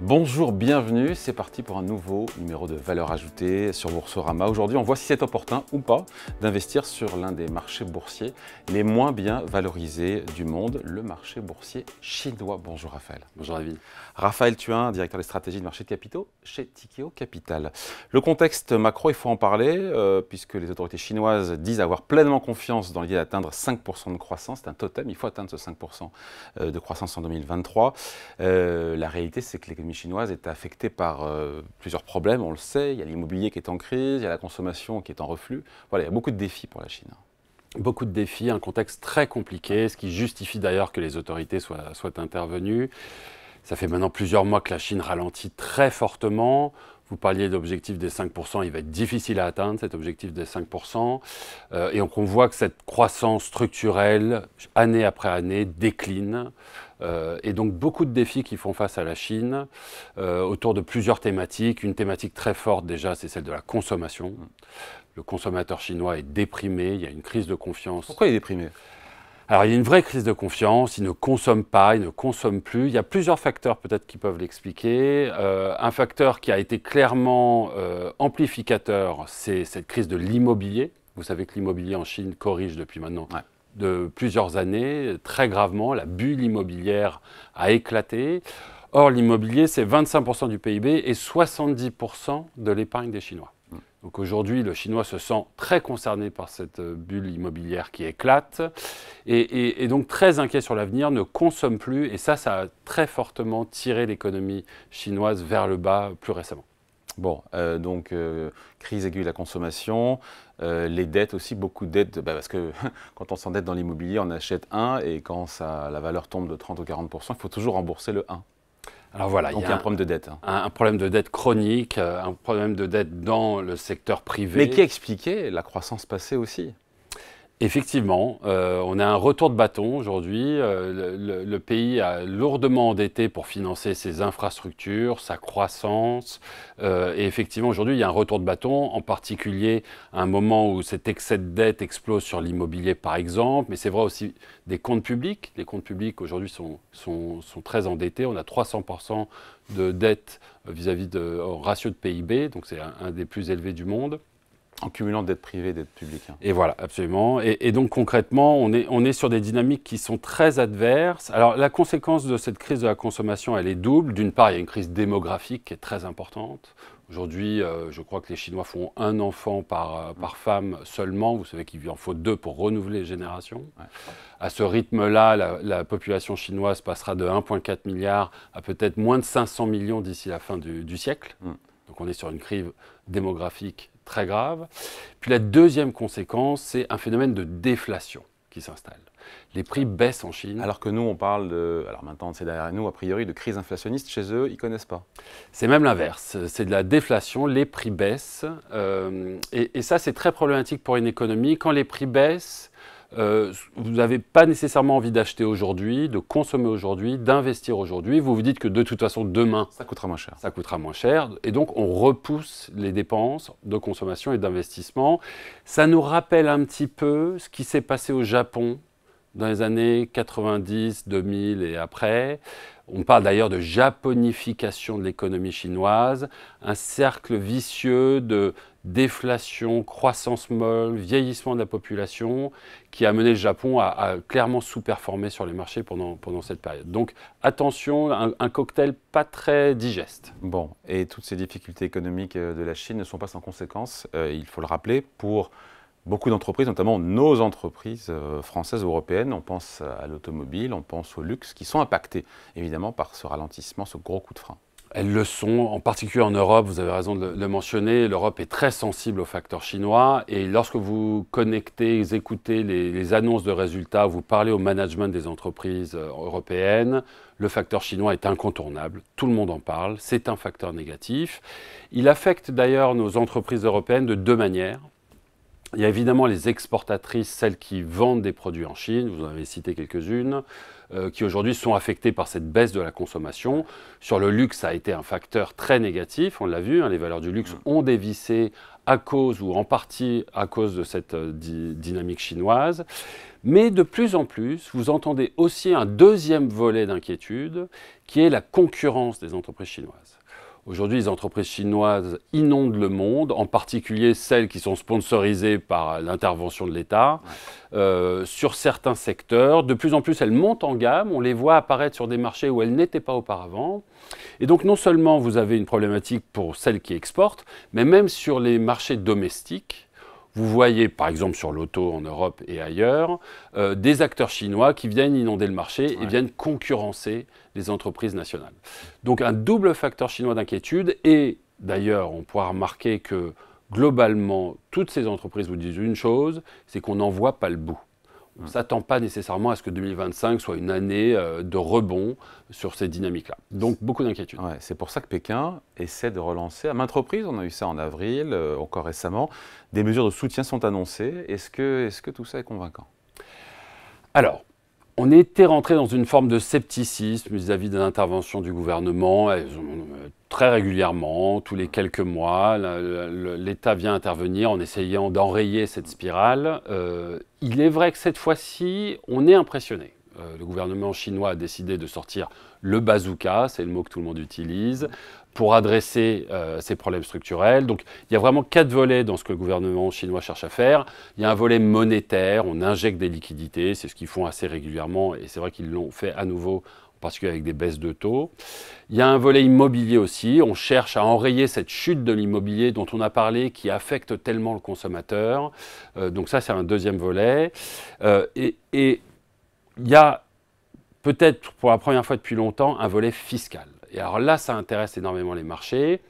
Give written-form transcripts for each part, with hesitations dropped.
Bonjour, bienvenue, c'est parti pour un nouveau numéro de Valeurs Ajoutées sur Boursorama. Aujourd'hui, on voit si c'est opportun ou pas d'investir sur l'un des marchés boursiers les moins bien valorisés du monde, le marché boursier chinois. Bonjour Raphaël. Bonjour David. Raphaël Thuin, directeur des stratégies de marché de capitaux chez Tikehau Capital. Le contexte macro, il faut en parler, puisque les autorités chinoises disent avoir pleinement confiance dans l'idée d'atteindre 5% de croissance. C'est un totem, il faut atteindre ce 5% de croissance en 2023. La réalité, c'est que l'économie chinoise est affectée par plusieurs problèmes, on le sait. Il y a l'immobilier qui est en crise, il y a la consommation qui est en reflux. Voilà, il y a beaucoup de défis pour la Chine. Beaucoup de défis, un contexte très compliqué, ce qui justifie d'ailleurs que les autorités soient intervenues. Ça fait maintenant plusieurs mois que la Chine ralentit très fortement. Vous parliez d'objectif des 5%, il va être difficile à atteindre cet objectif des 5%. Et donc on voit que cette croissance structurelle, année après année, décline. Et donc beaucoup de défis qui font face à la Chine autour de plusieurs thématiques. Une thématique très forte déjà, c'est celle de la consommation. Le consommateur chinois est déprimé, il y a une crise de confiance. Pourquoi il est déprimé ? Alors, il y a une vraie crise de confiance, il ne consomme pas, il ne consomme plus. Il y a plusieurs facteurs peut-être qui peuvent l'expliquer. Un facteur qui a été clairement amplificateur, c'est cette crise de l'immobilier. Vous savez que l'immobilier en Chine corrige depuis maintenant de plusieurs années, très gravement. La bulle immobilière a éclaté. Or, l'immobilier, c'est 25% du PIB et 70% de l'épargne des Chinois. Donc aujourd'hui, le Chinois se sent très concerné par cette bulle immobilière qui éclate et donc très inquiet sur l'avenir, ne consomme plus et ça a très fortement tiré l'économie chinoise vers le bas plus récemment. Bon, crise aiguë de la consommation, les dettes aussi, beaucoup de dettes, parce que quand on s'endette dans l'immobilier, on achète un et quand la valeur tombe de 30 ou 40%, il faut toujours rembourser le 1. Alors voilà, donc il y a un problème de dette. Un problème de dette chronique, un problème de dette dans le secteur privé. Mais qui expliquait la croissance passée aussi. Effectivement, on a un retour de bâton aujourd'hui. Le pays a lourdement endetté pour financer ses infrastructures, sa croissance. Et effectivement, aujourd'hui, il y a un retour de bâton, en particulier à un moment où cet excès de dette explose sur l'immobilier, par exemple. Mais c'est vrai aussi des comptes publics. Les comptes publics, aujourd'hui, sont très endettés. On a 300% de dette vis-à-vis de ratio de PIB, donc c'est un des plus élevés du monde. En cumulant dette privée et dette publique. Et voilà, absolument. Et donc concrètement, on est sur des dynamiques qui sont très adverses. Alors la conséquence de cette crise de la consommation, elle est double. D'une part, il y a une crise démographique qui est très importante. Aujourd'hui, je crois que les Chinois font un enfant par femme seulement. Vous savez qu'il en faut 2 pour renouveler les générations. Ouais. À ce rythme-là, la population chinoise passera de 1,4 milliard à peut-être moins de 500 millions d'ici la fin du siècle. Donc on est sur une crise démographique très grave. Puis la deuxième conséquence, c'est un phénomène de déflation qui s'installe. Les prix baissent en Chine. Alors que nous, on parle de, alors maintenant c'est derrière nous, a priori, de crise inflationniste. Chez eux, ils ne connaissent pas. C'est même l'inverse. C'est de la déflation, les prix baissent. Et ça, c'est très problématique pour une économie. Quand les prix baissent, vous n'avez pas nécessairement envie d'acheter aujourd'hui, de consommer aujourd'hui, d'investir aujourd'hui. Vous vous dites que de toute façon, demain, ça coûtera moins cher. Ça coûtera moins cher. Et donc, on repousse les dépenses de consommation et d'investissement. Ça nous rappelle un petit peu ce qui s'est passé au Japon dans les années 90, 2000 et après. On parle d'ailleurs de japonification de l'économie chinoise, un cercle vicieux de déflation, croissance molle, vieillissement de la population qui a mené le Japon à clairement sous-performer sur les marchés pendant cette période. Donc attention, un cocktail pas très digeste. Bon, et toutes ces difficultés économiques de la Chine ne sont pas sans conséquences, il faut le rappeler, pour beaucoup d'entreprises, notamment nos entreprises françaises ou européennes. On pense à l'automobile, on pense au luxe, qui sont impactées évidemment par ce ralentissement, ce gros coup de frein. Elles le sont, en particulier en Europe, vous avez raison de le mentionner, l'Europe est très sensible aux facteurs chinois et lorsque vous connectez, écoutez les annonces de résultats, vous parlez au management des entreprises européennes, le facteur chinois est incontournable, tout le monde en parle, c'est un facteur négatif. Il affecte d'ailleurs nos entreprises européennes de 2 manières. Il y a évidemment les exportatrices, celles qui vendent des produits en Chine, vous en avez cité quelques-unes. qui aujourd'hui sont affectés par cette baisse de la consommation. Sur le luxe, ça a été un facteur très négatif, on l'a vu, hein, les valeurs du luxe ont dévissé à cause ou en partie à cause de cette dynamique chinoise. Mais de plus en plus, vous entendez aussi un deuxième volet d'inquiétude qui est la concurrence des entreprises chinoises. Aujourd'hui, les entreprises chinoises inondent le monde, en particulier celles qui sont sponsorisées par l'intervention de l'État, sur certains secteurs. De plus en plus, elles montent en gamme, on les voit apparaître sur des marchés où elles n'étaient pas auparavant. Et donc, non seulement vous avez une problématique pour celles qui exportent, mais même sur les marchés domestiques, vous voyez, par exemple, sur l'auto en Europe et ailleurs, des acteurs chinois qui viennent inonder le marché et viennent concurrencer les entreprises nationales. Donc, un double facteur chinois d'inquiétude. Et d'ailleurs, on pourra remarquer que, globalement, toutes ces entreprises vous disent une chose, c'est qu'on n'en voit pas le bout. On ne s'attend pas nécessairement à ce que 2025 soit une année de rebond sur ces dynamiques-là. Donc, beaucoup d'inquiétudes. Ouais, c'est pour ça que Pékin essaie de relancer à maintes reprises, on a eu ça en avril, encore récemment, des mesures de soutien sont annoncées. Est-ce que tout ça est convaincant? Alors, on était rentré dans une forme de scepticisme vis-à-vis de l'intervention du gouvernement. Très régulièrement, tous les quelques mois, l'État vient intervenir en essayant d'enrayer cette spirale. Il est vrai que cette fois-ci, on est impressionné. Le gouvernement chinois a décidé de sortir le bazooka, c'est le mot que tout le monde utilise, pour adresser ces problèmes structurels. Donc il y a vraiment 4 volets dans ce que le gouvernement chinois cherche à faire. Il y a un volet monétaire, on injecte des liquidités, c'est ce qu'ils font assez régulièrement, et c'est vrai qu'ils l'ont fait à nouveau, en particulier avec des baisses de taux. Il y a un volet immobilier aussi, on cherche à enrayer cette chute de l'immobilier dont on a parlé, qui affecte tellement le consommateur. Donc ça, c'est un deuxième volet. Et il y a peut-être pour la première fois depuis longtemps un volet fiscal. Et alors là, ça intéresse énormément les marchés.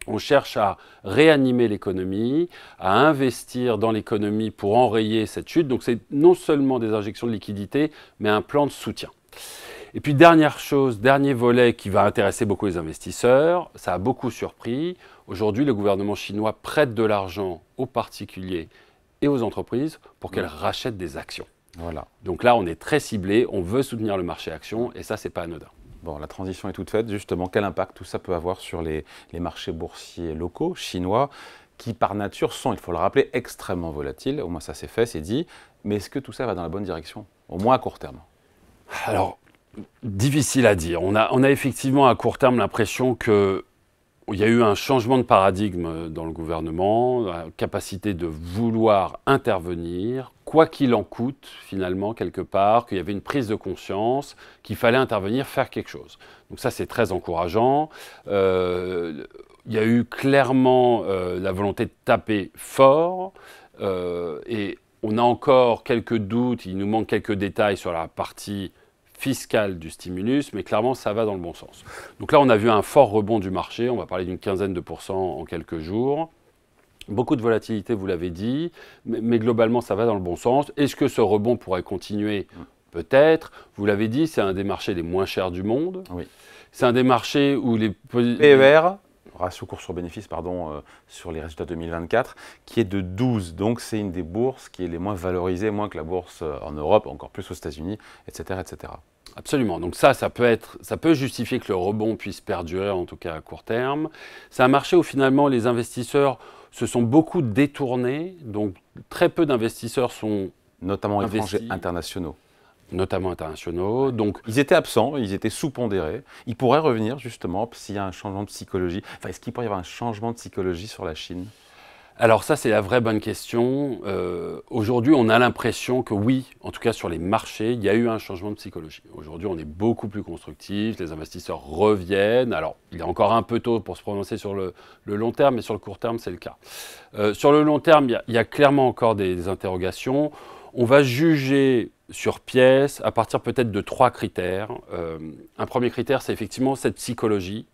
On cherche à réanimer l'économie, à investir dans l'économie pour enrayer cette chute. Donc c'est non seulement des injections de liquidités, mais un plan de soutien. Et puis dernière chose, dernier volet qui va intéresser beaucoup les investisseurs, ça a beaucoup surpris. Aujourd'hui, le gouvernement chinois prête de l'argent aux particuliers et aux entreprises pour qu'elles rachètent des actions. Voilà. Donc là, on est très ciblé, on veut soutenir le marché actions et ça, c'est pas anodin. Bon, la transition est toute faite. Justement, quel impact tout ça peut avoir sur les marchés boursiers locaux, chinois, qui par nature sont, il faut le rappeler, extrêmement volatiles. Au moins ça c'est fait, c'est dit. Mais est-ce que tout ça va dans la bonne direction, au moins à court terme? Alors, difficile à dire. On a effectivement à court terme l'impression qu'il y a eu un changement de paradigme dans le gouvernement, la capacité de vouloir intervenir, quoi qu'il en coûte finalement quelque part, qu'il y avait une prise de conscience, qu'il fallait intervenir, faire quelque chose. Donc ça c'est très encourageant. Il y a eu clairement la volonté de taper fort et on a encore quelques doutes, il nous manque quelques détails sur la partie fiscale du stimulus, mais clairement, ça va dans le bon sens. Donc là, on a vu un fort rebond du marché, on va parler d'une quinzaine de pourcents en quelques jours. Beaucoup de volatilité, vous l'avez dit, mais globalement, ça va dans le bon sens. Est-ce que ce rebond pourrait continuer? Peut-être. Vous l'avez dit, c'est un des marchés les moins chers du monde. Oui. C'est un des marchés où les... PER, ratio cours sur bénéfice, pardon, sur les résultats 2024, qui est de 12. Donc c'est une des bourses qui est les moins valorisées, moins que la bourse en Europe, encore plus aux États-Unis, etc., etc. Absolument. Donc ça peut justifier que le rebond puisse perdurer, en tout cas à court terme. C'est un marché où finalement les investisseurs se sont beaucoup détournés. Donc très peu d'investisseurs sont notamment étrangers, internationaux. Notamment internationaux. Donc, ils étaient absents, ils étaient sous-pondérés. Ils pourraient revenir justement s'il y a un changement de psychologie. Enfin, est-ce qu'il pourrait y avoir un changement de psychologie sur la Chine? Alors ça, c'est la vraie bonne question. Aujourd'hui, on a l'impression que oui, en tout cas sur les marchés, il y a eu un changement de psychologie. Aujourd'hui, on est beaucoup plus constructif, les investisseurs reviennent. Alors, il est encore un peu tôt pour se prononcer sur le long terme, mais sur le court terme, c'est le cas. Sur le long terme, il y a clairement encore des interrogations. On va juger sur pièce à partir peut-être de 3 critères. Un premier critère, c'est effectivement cette psychologie.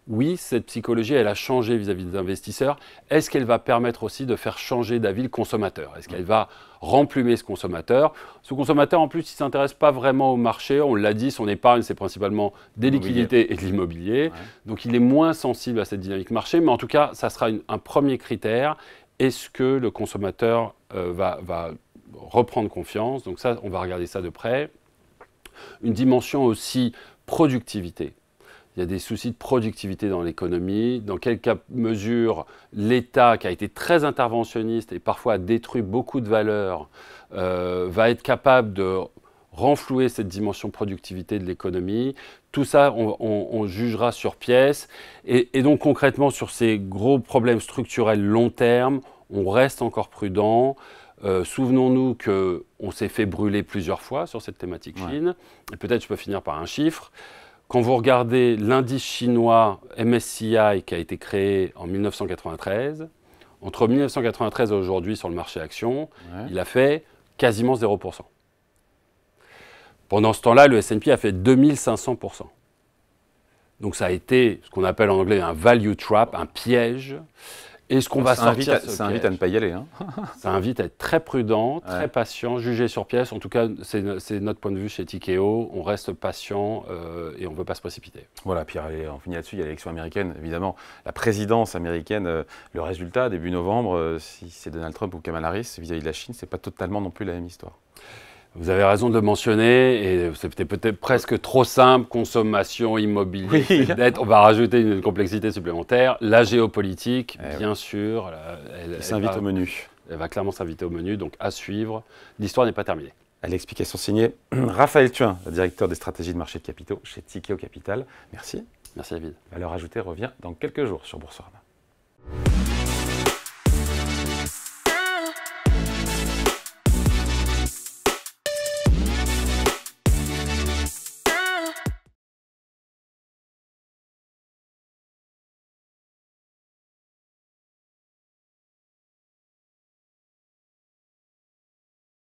Oui, cette psychologie, elle a changé vis-à-vis des investisseurs. Est-ce qu'elle va permettre aussi de faire changer d'avis le consommateur? Est-ce qu'elle va remplumer ce consommateur? Ce consommateur, en plus, il ne s'intéresse pas vraiment au marché. On l'a dit, son épargne, c'est principalement des liquidités et de l'immobilier. Ouais. Donc, il est moins sensible à cette dynamique marché. Mais en tout cas, ça sera un premier critère. Est-ce que le consommateur va reprendre confiance? Donc ça, on va regarder ça de près. une dimension aussi productivité. Il y a des soucis de productivité dans l'économie, dans quelle mesure l'État, qui a été très interventionniste et parfois a détruit beaucoup de valeurs, va être capable de renflouer cette dimension productivité de l'économie. Tout ça, on jugera sur pièce. Et donc concrètement, sur ces gros problèmes structurels long terme, on reste encore prudent. Souvenons-nous qu'on s'est fait brûler plusieurs fois sur cette thématique Chine. Et peut-être je peux finir par un chiffre. Quand vous regardez l'indice chinois MSCI qui a été créé en 1993, entre 1993 et aujourd'hui sur le marché action, il a fait quasiment 0%. Pendant ce temps-là, le S&P a fait 2500%. Donc ça a été ce qu'on appelle en anglais un value trap, un piège. Est-ce qu'on va sortir de ce piège ? Ça invite à ne pas y aller. Hein. Ça invite à être très prudent, très patient, juger sur pièce. En tout cas, c'est notre point de vue chez Tikehau. On reste patient et on ne veut pas se précipiter. Voilà, puis allez, on finit là-dessus. Il y a l'élection américaine, évidemment. La présidence américaine, le résultat, début novembre, si c'est Donald Trump ou Kamala Harris vis-à-vis de la Chine, ce n'est pas totalement non plus la même histoire. Vous avez raison de le mentionner, et c'était peut-être presque trop simple, consommation, immobilier, dette. On va rajouter une complexité supplémentaire. La géopolitique, bien sûr. Elle s'invite au menu. Elle va clairement s'inviter au menu, donc à suivre. L'histoire n'est pas terminée. À l'explication signée, Raphaël Thuin, le directeur des stratégies de marché de capitaux chez Tikehau Capital. Merci. Merci David. Valeur ajoutée revient dans quelques jours sur Boursorama.